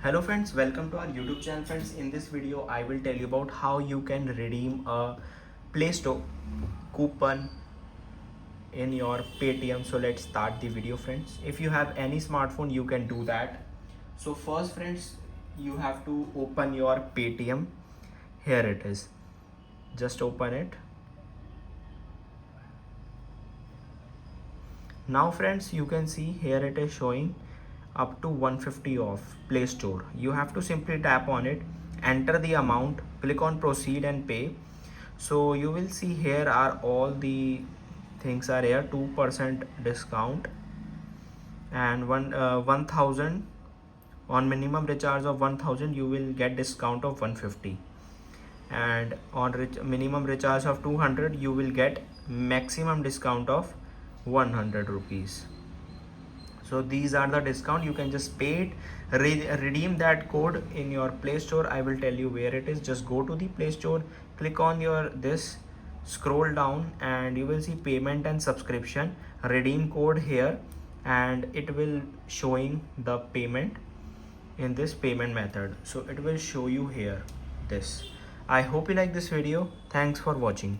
Hello friends, welcome to our YouTube channel. Friends, in this video I will tell you about how you can redeem a Play Store coupon in your Paytm. So let's start the video friends. If you have any smartphone you can do that. So first friends, you have to open your Paytm. Here it is. Just open it. Now friends, you can see here it is showing up to 150 off Play Store. You have to simply tap on it, enter the amount, click on proceed and pay. So you will see here are all the things are here. 2% discount and 1000 on minimum recharge of 1000 you will get discount of 150, and on minimum recharge of 200 you will get maximum discount of 100 rupees. So these are the discount. You can just pay it, redeem that code in your Play Store. I will tell you where it is. Just go to the Play Store, click on your this, scroll down and you will see payment and subscription, redeem code here, and it will showing the payment in this payment method. So it will show you here this. I hope you like this video. Thanks for watching.